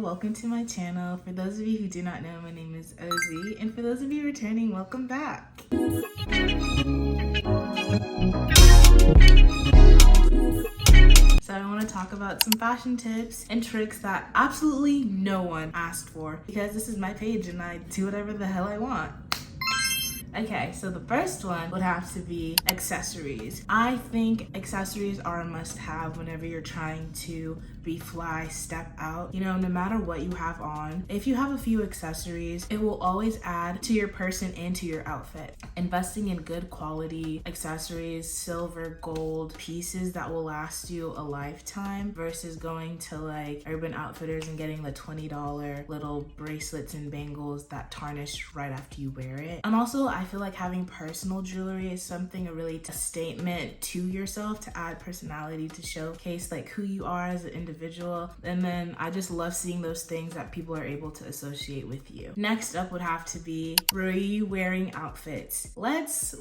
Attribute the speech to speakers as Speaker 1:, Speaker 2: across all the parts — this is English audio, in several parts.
Speaker 1: welcome to my channel. For those of you who do not know, my name is Ozzy, and for those of you returning, welcome back. So I want to talk about some fashion tips and tricks that absolutely no one asked for, because this is my page and I do whatever the hell I want. Okay, so the first one would have to be accessories. I think accessories are a must-have whenever you're trying to be fly, step out. You know, no matter what you have on, if you have a few accessories, it will always add to your person and to your outfit. Investing in good quality accessories, silver, gold pieces that will last you a lifetime versus going to like Urban Outfitters and getting the $20 little bracelets and bangles that tarnish right after you wear it. And also, I feel like having personal jewelry is something a statement to yourself, to add personality, to showcase like who you are as an individual. And then I just love seeing those things that people are able to associate with you. Next up would have to be re-wearing outfits. Let's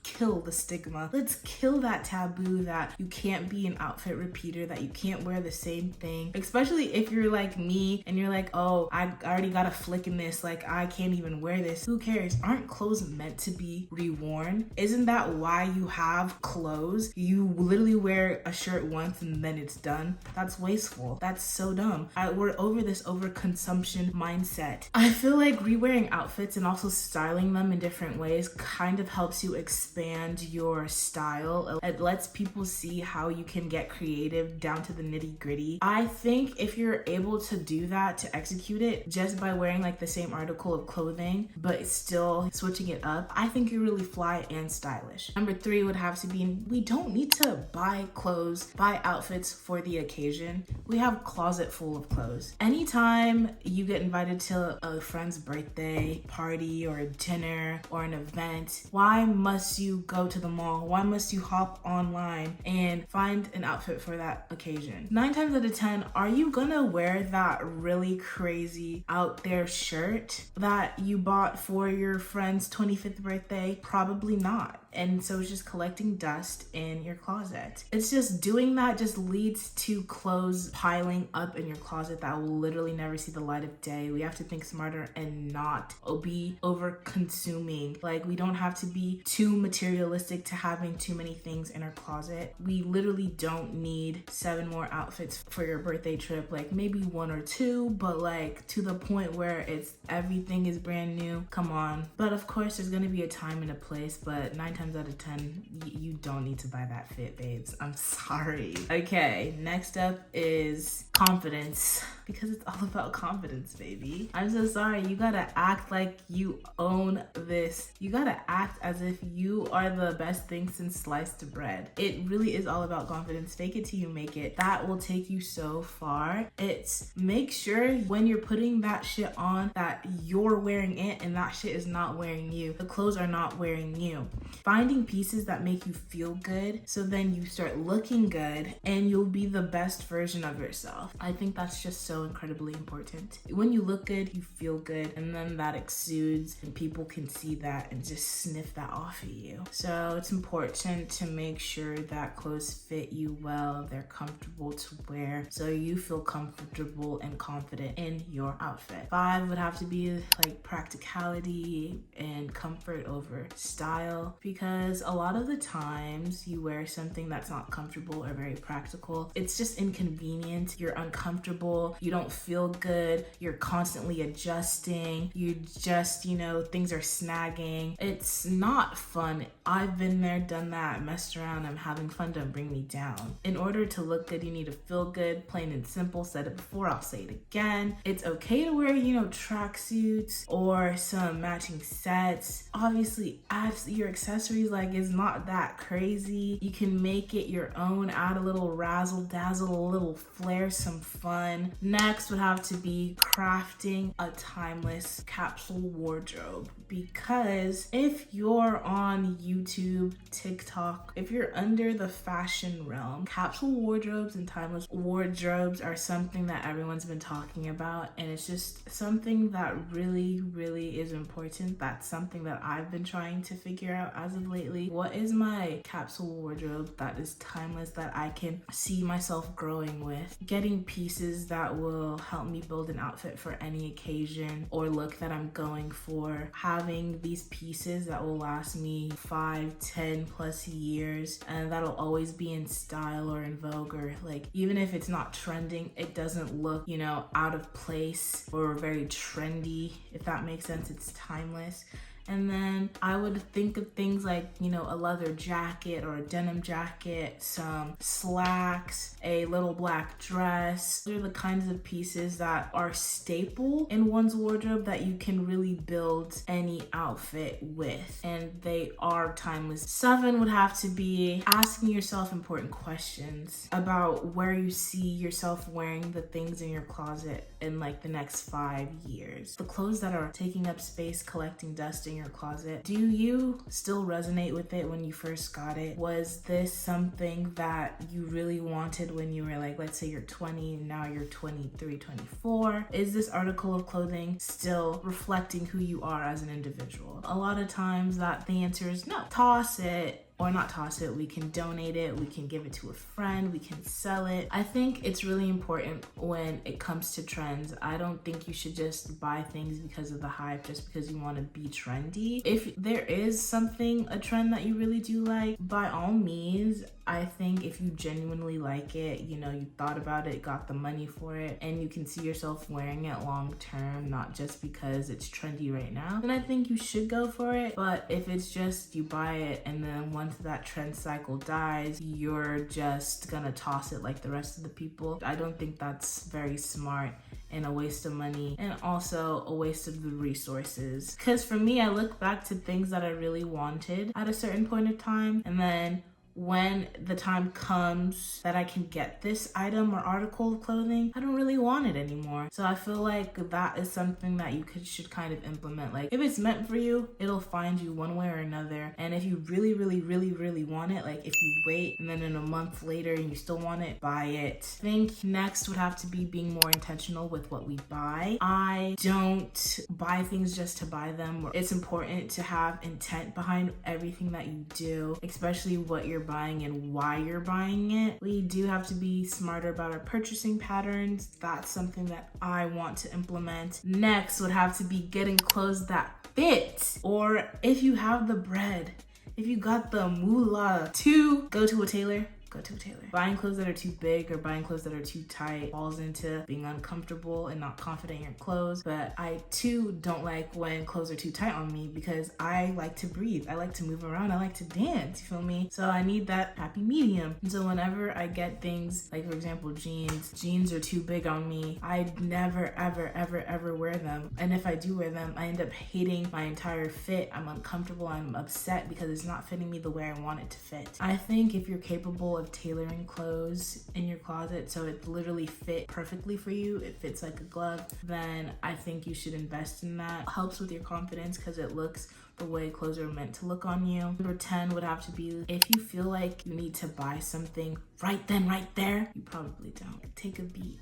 Speaker 1: kill the stigma. Let's kill that taboo that you can't be an outfit repeater, that you can't wear the same thing. Especially if you're like me and you're like, oh, I already got a flick in this, like I can't even wear this. Who cares? Aren't clothes meant to be reworn? Isn't that why you have clothes? You literally wear a shirt once and then it's done. That's wasteful. That's so dumb. We're over this overconsumption mindset. I feel like re-wearing outfits and also styling them in different ways kind of helps you expand your style. It lets people see how you can get creative down to the nitty-gritty. I think if you're able to do that, to execute it just by wearing like the same article of clothing but still switching it up, I think you're really fly and stylish. Number 3 would have to be, we don't need to buy clothes, buy outfits for the occasion. We have a closet full of clothes. Anytime you get invited to a friend's birthday party or a dinner or an event, why must you go to the mall? Why must you hop online and find an outfit for that occasion? 9 times out of 10, are you gonna wear that really crazy out there shirt that you bought for your friend's 25th birthday? Probably not. And so it's just collecting dust in your closet. It's just doing that just leads to clothes piling up in your closet that will literally never see the light of day. We have to think smarter and not be over consuming. Like, we don't have to be too materialistic to having too many things in our closet. We literally don't need 7 more outfits for your birthday trip, like maybe 1 or 2, but like to the point where it's everything is brand new. Come on. But of course there's gonna be a time and a place, but 9 times out of 10, you don't need to buy that fit, babes. I'm sorry. Okay, next up is confidence, because it's all about confidence, baby. I'm so sorry. You gotta act like you own this. You gotta act as if you are the best thing since sliced bread. It really is all about confidence. Fake it till you make it. That will take you so far. It's make sure when you're putting that shit on that you're wearing it and that shit is not wearing you. The clothes are not wearing you. Finding pieces that make you feel good, so then you start looking good and you'll be the best version of yourself. I think that's just so incredibly important. When you look good, you feel good, and then that exudes and people can see that and just sniff that off of you. So it's important to make sure that clothes fit you well, they're comfortable to wear, so you feel comfortable and confident in your outfit. 5 would have to be like practicality and comfort over style, because a lot of the times you wear something that's not comfortable or very practical. It's just inconvenient. You're uncomfortable. You don't feel good. You're constantly adjusting. You just, things are snagging. It's not fun. I've been there, done that, messed around. I'm having fun. Don't bring me down. In order to look good, you need to feel good. Plain and simple. Said it before, I'll say it again. It's okay to wear, tracksuits or some matching sets. Obviously, add your accessories. Like, it's not that crazy. You can make it your own. Add a little razzle dazzle, a little flair, some fun. Next would have to be crafting a timeless capsule wardrobe, because if you're on YouTube, TikTok, if you're under the fashion realm, capsule wardrobes and timeless wardrobes are something that everyone's been talking about, and it's just something that really, really is important. That's something that I've been trying to figure out as of lately. What is my capsule wardrobe that is timeless, that I can see myself growing with? Getting pieces that will will help me build an outfit for any occasion or look that I'm going for. Having these pieces that will last me 5, 10 plus years, and that'll always be in style or in vogue, or like even if it's not trending, it doesn't look, you know, out of place or very trendy, if that makes sense. It's timeless. And then I would think of things like, you know, a leather jacket or a denim jacket, some slacks, a little black dress. Those are the kinds of pieces that are staple in one's wardrobe that you can really build any outfit with. And they are timeless. 7 would have to be asking yourself important questions about where you see yourself wearing the things in your closet in like the next 5 years. The clothes that are taking up space, collecting dust in your closet, do you still resonate with it when you first got it? Was this something that you really wanted when you were like, let's say you're 20, now you're 23, 24? Is this article of clothing still reflecting who you are as an individual? A lot of times that the answer is no. Toss it. Or not toss it, we can donate it, we can give it to a friend, we can sell it. I think it's really important when it comes to trends. I don't think you should just buy things because of the hype, just because you want to be trendy. If there is something, a trend that you really do like, by all means, I think if you genuinely like it, you know, you thought about it, got the money for it, and you can see yourself wearing it long term, not just because it's trendy right now, then I think you should go for it. But if it's just you buy it and then once that trend cycle dies, you're just gonna toss it like the rest of the people, I don't think that's very smart and a waste of money, and also a waste of the resources. Because for me, I look back to things that I really wanted at a certain point of time, and then when the time comes that I can get this item or article of clothing, I don't really want it anymore. So I feel like that is something that you should kind of implement. Like if it's meant for you, it'll find you one way or another. And if you really, really, really, really want it, like if you wait and then in a month later and you still want it, buy it. I think next would have to be being more intentional with what we buy. I don't buy things just to buy them. It's important to have intent behind everything that you do, especially what you're buying and why you're buying it. We do have to be smarter about our purchasing patterns. That's something that I want to implement. Next would have to be getting clothes that fit, or if you have the bread, if you got the moolah to go to a tailor, go to a tailor. Buying clothes that are too big or buying clothes that are too tight falls into being uncomfortable and not confident in your clothes. But I too don't like when clothes are too tight on me, because I like to breathe. I like to move around. I like to dance, you feel me? So I need that happy medium. And so whenever I get things like, for example, jeans are too big on me, I never, ever, ever, ever wear them. And if I do wear them, I end up hating my entire fit. I'm uncomfortable. I'm upset because it's not fitting me the way I want it to fit. I think if you're capable of tailoring clothes in your closet so it literally fit perfectly for you, it fits like a glove, then I think you should invest in that. It helps with your confidence because it looks the way clothes are meant to look on you. Number 10 would have to be, if you feel like you need to buy something right then, right there, you probably don't. Take a beat.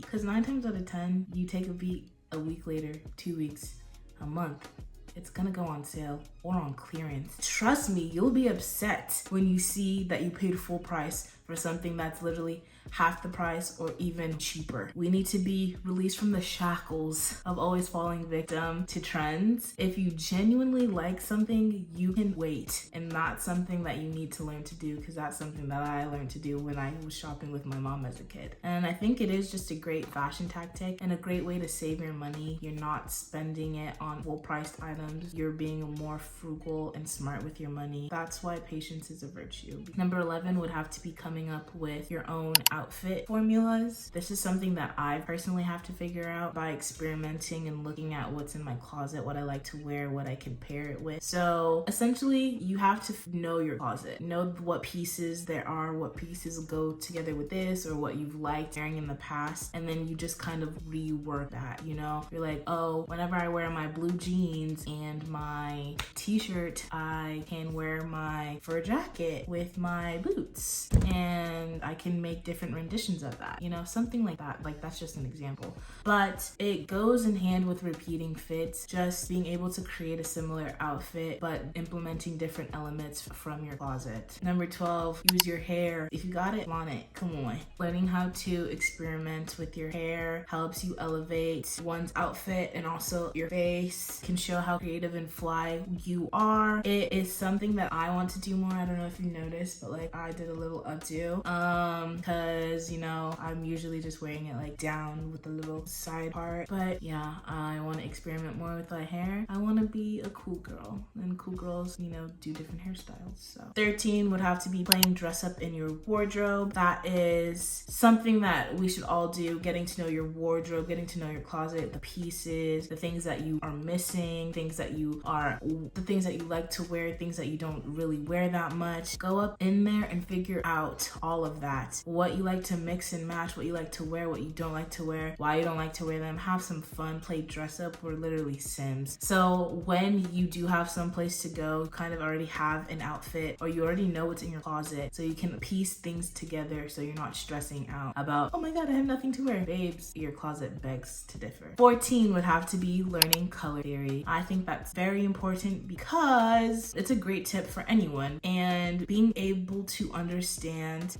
Speaker 1: Because 9 times out of 10, you take a beat a week later, 2 weeks, a month, it's gonna go on sale or on clearance. Trust me, you'll be upset when you see that you paid full price for something that's literally half the price or even cheaper. We need to be released from the shackles of always falling victim to trends. If you genuinely like something, you can wait. And that's something that you need to learn to do, because that's something that I learned to do when I was shopping with my mom as a kid. And I think it is just a great fashion tactic and a great way to save your money. You're not spending it on full-priced items. You're being more frugal and smart with your money. That's why patience is a virtue. Number 11 would have to be coming up with your own outfit formulas. This is something that I personally have to figure out by experimenting and looking at what's in my closet, what I like to wear, what I can pair it with. So essentially, you have to know your closet, know what pieces there are, what pieces go together with this, or what you've liked wearing in the past, and then you just kind of rework that, you know? You're like, oh, whenever I wear my blue jeans and my t-shirt, I can wear my fur jacket with my boots. And and I can make different renditions of that, you know, something like that. Like, that's just an example. But it goes in hand with repeating fits, just being able to create a similar outfit, but implementing different elements from your closet. Number 12, use your hair. If you got it, flaunt it. Come on. Learning how to experiment with your hair helps you elevate one's outfit, and also your face can show how creative and fly you are. It is something that I want to do more. I don't know if you noticed, but like I did a little updo because, you know, I'm usually just wearing it like down with a little side part. But yeah, I want to experiment more with my hair. I want to be a cool girl, and cool girls, you know, do different hairstyles. So 13 would have to be playing dress up in your wardrobe. That is something that we should all do, getting to know your wardrobe, getting to know your closet, the pieces, the things that you are missing, the things that you like to wear, things that you don't really wear that much. Go up in there and figure out all of that. What you like to mix and match, what you like to wear, what you don't like to wear, why you don't like to wear them. Have some fun, play dress up. We're literally Sims. So when you do have some place to go, you kind of already have an outfit, or you already know what's in your closet, so you can piece things together so you're not stressing out about, oh my god, I have nothing to wear. Babes, your closet begs to differ. 14 would have to be learning color theory. I think that's very important because it's a great tip for anyone, and being able to understand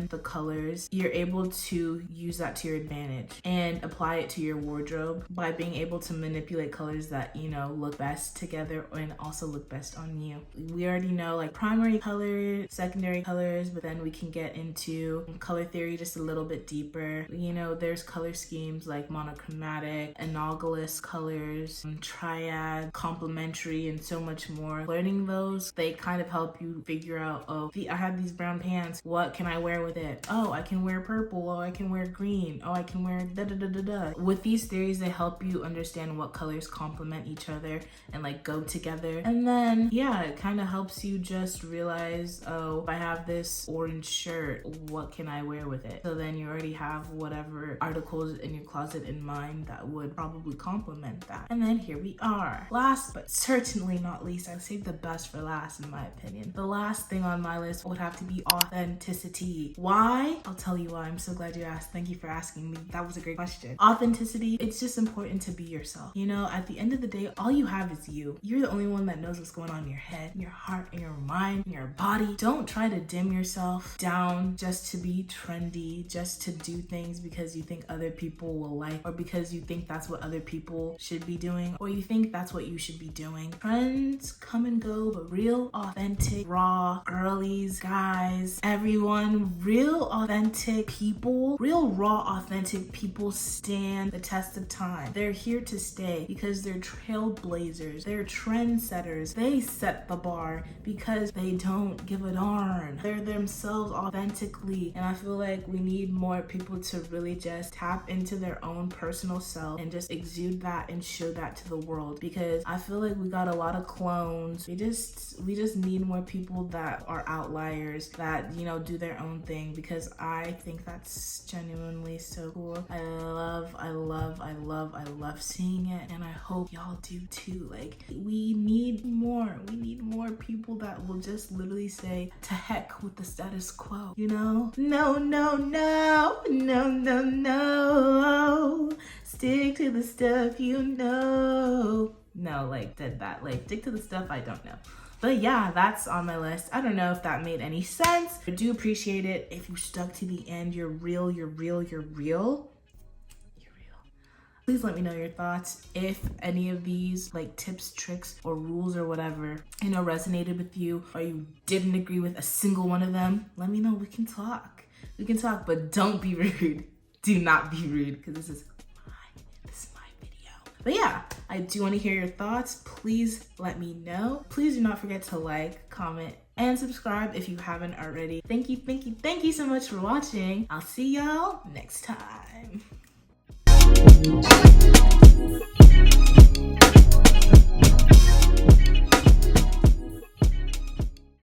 Speaker 1: the colors, you're able to use that to your advantage and apply it to your wardrobe by being able to manipulate colors that, you know, look best together and also look best on you. We already know like primary colors, secondary colors, but then we can get into color theory just a little bit deeper. You know, there's color schemes like monochromatic, analogous colors, triad, complementary, and so much more. Learning those, they kind of help you figure out, oh, I have these brown pants, what can I wear with it? Oh, I can wear purple. Oh, I can wear green. Oh, I can wear da-da-da-da-da. With these theories, they help you understand what colors complement each other and like go together. And then, yeah, it kind of helps you just realize, oh, if I have this orange shirt, what can I wear with it? So then you already have whatever articles in your closet in mind that would probably complement that. And then here we are. Last but certainly not least, I saved the best for last in my opinion. The last thing on my list would have to be authenticity. Why? I'll tell you why. I'm so glad you asked. Thank you for asking me. That was a great question. Authenticity, it's just important to be yourself. You know, at the end of the day, all you have is you. You're the only one that knows what's going on in your head, in your heart, in your mind, in your body. Don't try to dim yourself down just to be trendy, just to do things because you think other people will like, or because you think that's what other people should be doing, or you think that's what you should be doing. Trends come and go, but real, authentic, raw, girlies, guys, everyone, real, authentic people, real, raw, authentic people stand the test of time. They're here to stay because they're trailblazers. They're trendsetters. They set the bar because they don't give a darn. They're themselves authentically. And I feel like we need more people to really just tap into their own personal self and just exude that and show that to the world, because I feel like we got a lot of clones. We just need more people that are outliers, that, you know, do their own thing, because I think that's genuinely so cool. I love seeing it, and I hope y'all do too. Like, we need more people that will just literally say, to heck with the status quo, you know? No, stick to the stuff you know. No, like, did that. Like, stick to the stuff I don't know. But yeah, that's on my list. I don't know if that made any sense. I do appreciate it. If you stuck to the end, you're real. Please let me know your thoughts. If any of these like tips, tricks, or rules or whatever, you know, resonated with you, or you didn't agree with a single one of them, let me know. We can talk, but don't be rude. Do not be rude, because this is my video. But yeah, I do want to hear your thoughts. Please let me know. Please do not forget to like, comment, and subscribe if you haven't already. Thank you so much for watching. I'll see y'all next time.